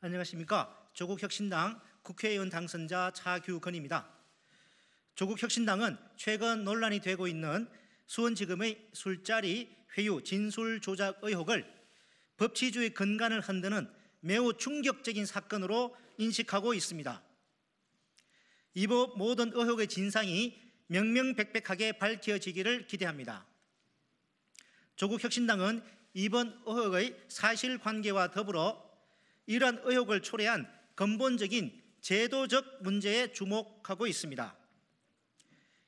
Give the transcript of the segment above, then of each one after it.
안녕하십니까. 조국혁신당 국회의원 당선자 차규건입니다. 조국혁신당은 최근 논란이 되고 있는 수원지검의 술자리 회유 진술 조작 의혹을 법치주의 근간을 흔드는 매우 충격적인 사건으로 인식하고 있습니다. 이 모든 의혹의 진상이 명명백백하게 밝혀지기를 기대합니다. 조국혁신당은 이번 의혹의 사실관계와 더불어 이러한 의혹을 초래한 근본적인 제도적 문제에 주목하고 있습니다.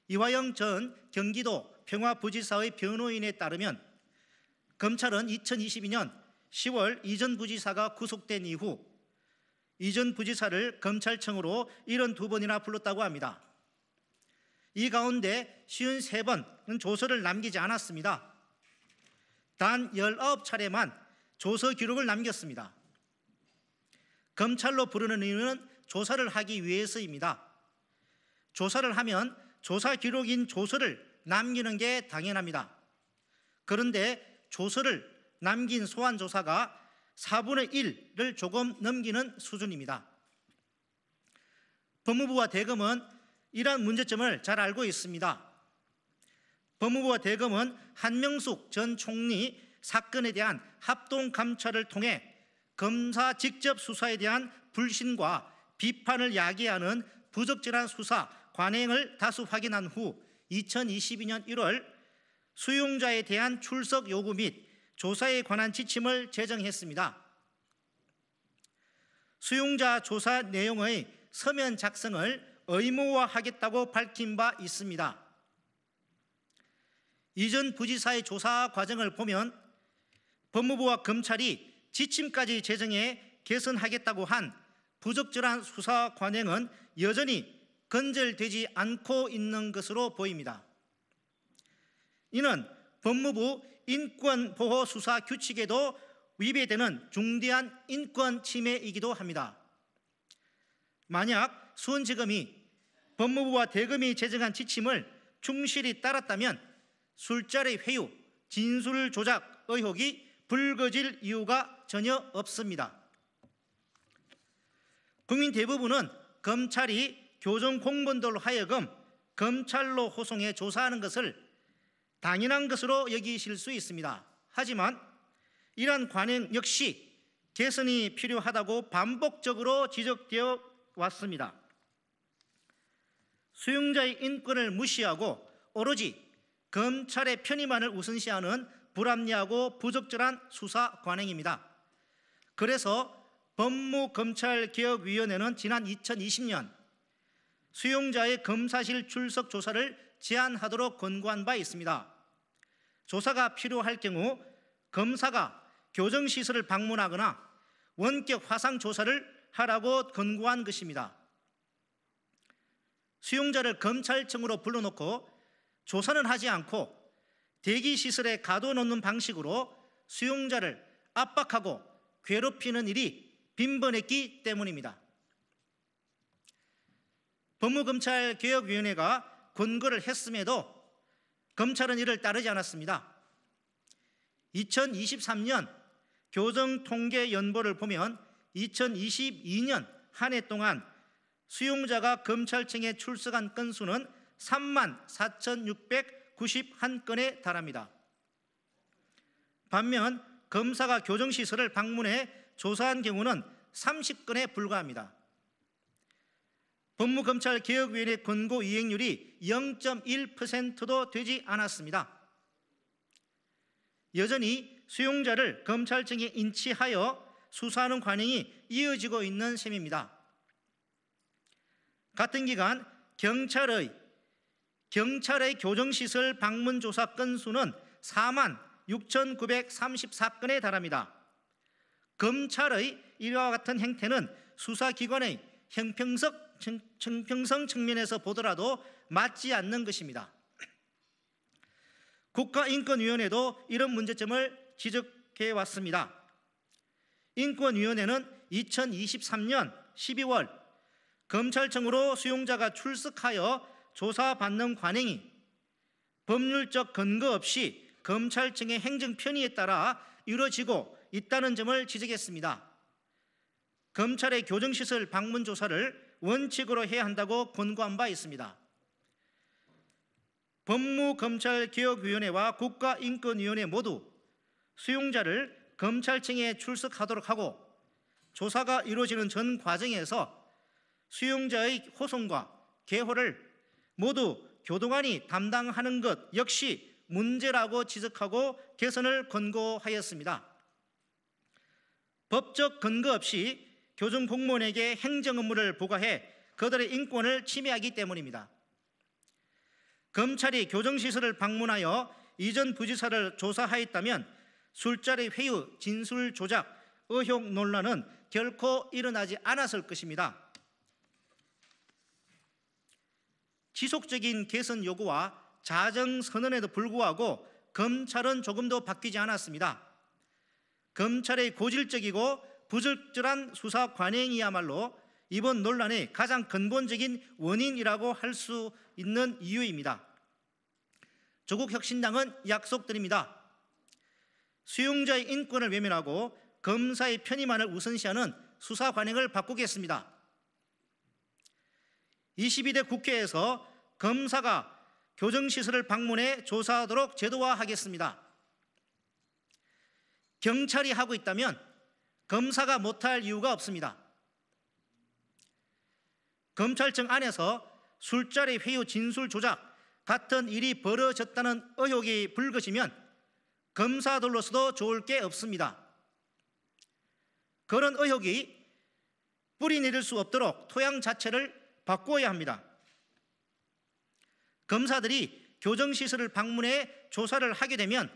이화영 전 경기도 평화부지사의 변호인에 따르면 검찰은 2022년 10월 이 전 부지사가 구속된 이후 이 전 부지사를 검찰청으로 72번이나 불렀다고 합니다. 이 가운데 53번은 조서를 남기지 않았습니다. 단 19차례만 조서 기록을 남겼습니다. 검찰로 부르는 이유는 조사를 하기 위해서입니다. 조사를 하면 조사 기록인 조서를 남기는 게 당연합니다. 그런데 조서를 남긴 소환조사가 4분의 1을 조금 넘기는 수준입니다. 법무부와 대검은 이러한 문제점을 잘 알고 있습니다. 법무부와 대검은 한명숙 전 총리 사건에 대한 합동감찰을 통해 검사 직접 수사에 대한 불신과 비판을 야기하는 부적절한 수사 관행을 다수 확인한 후 2022년 1월 수용자에 대한 출석 요구 및 조사에 관한 지침을 제정했습니다. 수용자 조사 내용의 서면 작성을 의무화하겠다고 밝힌 바 있습니다. 이전 부지사의 조사 과정을 보면 법무부와 검찰이 지침까지 제정해 개선하겠다고 한 부적절한 수사 관행은 여전히 건절되지 않고 있는 것으로 보입니다. 이는 법무부 인권보호수사 규칙에도 위배되는 중대한 인권 침해이기도 합니다. 만약 수원지검이 법무부와 대검이 제정한 지침을 충실히 따랐다면 술자리 회유, 진술 조작 의혹이 불거질 이유가 전혀 없습니다. 국민 대부분은 검찰이 교정 공무원들로 하여금 검찰로 호송해 조사하는 것을 당연한 것으로 여기실 수 있습니다. 하지만 이러한 관행 역시 개선이 필요하다고 반복적으로 지적되어 왔습니다. 수용자의 인권을 무시하고 오로지 검찰의 편의만을 우선시하는 불합리하고 부적절한 수사 관행입니다. 그래서 법무검찰개혁위원회는 지난 2020년 수용자의 검사실 출석 조사를 제한하도록 권고한 바 있습니다. 조사가 필요할 경우 검사가 교정시설을 방문하거나 원격 화상 조사를 하라고 권고한 것입니다. 수용자를 검찰청으로 불러놓고 조사는 하지 않고 대기시설에 가둬놓는 방식으로 수용자를 압박하고 괴롭히는 일이 빈번했기 때문입니다. 법무검찰개혁위원회가 권고를 했음에도 검찰은 이를 따르지 않았습니다. 2023년 교정통계연보를 보면 2022년 한 해 동안 수용자가 검찰청에 출석한 건수는 34,691건에 달합니다. 반면 검사가 교정시설을 방문해 조사한 경우는 30건에 불과합니다. 법무검찰개혁위원회 권고 이행률이 0.1%도 되지 않았습니다. 여전히 수용자를 검찰청에 인치하여 수사하는 관행이 이어지고 있는 셈입니다. 같은 기간 경찰의 교정시설 방문 조사 건수는 46,934건에 달합니다. 검찰의 이와 같은 행태는 수사기관의 형평성 측면에서 보더라도 맞지 않는 것입니다. 국가인권위원회도 이런 문제점을 지적해 왔습니다. 인권위원회는 2023년 12월 검찰청으로 수용자가 출석하여 조사받는 관행이 법률적 근거 없이 검찰청의 행정 편의에 따라 이루어지고 있다는 점을 지적했습니다. 검찰의 교정시설 방문 조사를 원칙으로 해야 한다고 권고한 바 있습니다. 법무검찰개혁위원회와 국가인권위원회 모두 수용자를 검찰청에 출석하도록 하고 조사가 이루어지는 전 과정에서 수용자의 호송과 개호를 모두 교도관이 담당하는 것 역시 문제라고 지적하고 개선을 권고하였습니다. 법적 근거 없이 교정 공무원에게 행정 업무를 부과해 그들의 인권을 침해하기 때문입니다. 검찰이 교정시설을 방문하여 이전 부지사를 조사하였다면 술자리 회유, 진술 조작, 의혹 논란은 결코 일어나지 않았을 것입니다. 지속적인 개선 요구와 자정 선언에도 불구하고 검찰은 조금도 바뀌지 않았습니다. 검찰의 고질적이고 부적절한 수사 관행이야말로 이번 논란의 가장 근본적인 원인이라고 할 수 있는 이유입니다. 조국혁신당은 약속드립니다. 수용자의 인권을 외면하고 검사의 편의만을 우선시하는 수사 관행을 바꾸겠습니다. 22대 국회에서 검사가 교정시설을 방문해 조사하도록 제도화하겠습니다. 경찰이 하고 있다면 검사가 못할 이유가 없습니다. 검찰청 안에서 술자리 회유, 진술 조작 같은 일이 벌어졌다는 의혹이 불거지면 검사들로서도 좋을 게 없습니다. 그런 의혹이 뿌리 내릴 수 없도록 토양 자체를 바꾸어야 합니다. 검사들이 교정시설을 방문해 조사를 하게 되면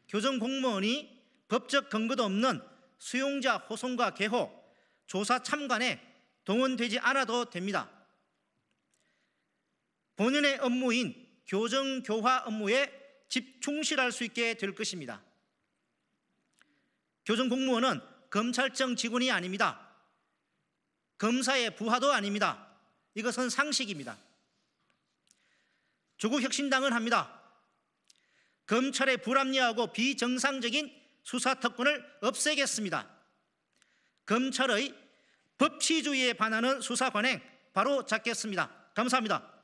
교정공무원이 법적 근거도 없는 수용자 호송과 개호, 조사 참관에 동원되지 않아도 됩니다. 본연의 업무인 교정교화 업무에 충실할 수 있게 될 것입니다. 교정공무원은 검찰청 직원이 아닙니다. 검사의 부하도 아닙니다. 이것은 상식입니다. 조국혁신당은 합니다. 검찰의 불합리하고 비정상적인 수사 특권을 없애겠습니다. 검찰의 법치주의에 반하는 수사 관행 바로 잡겠습니다. 감사합니다.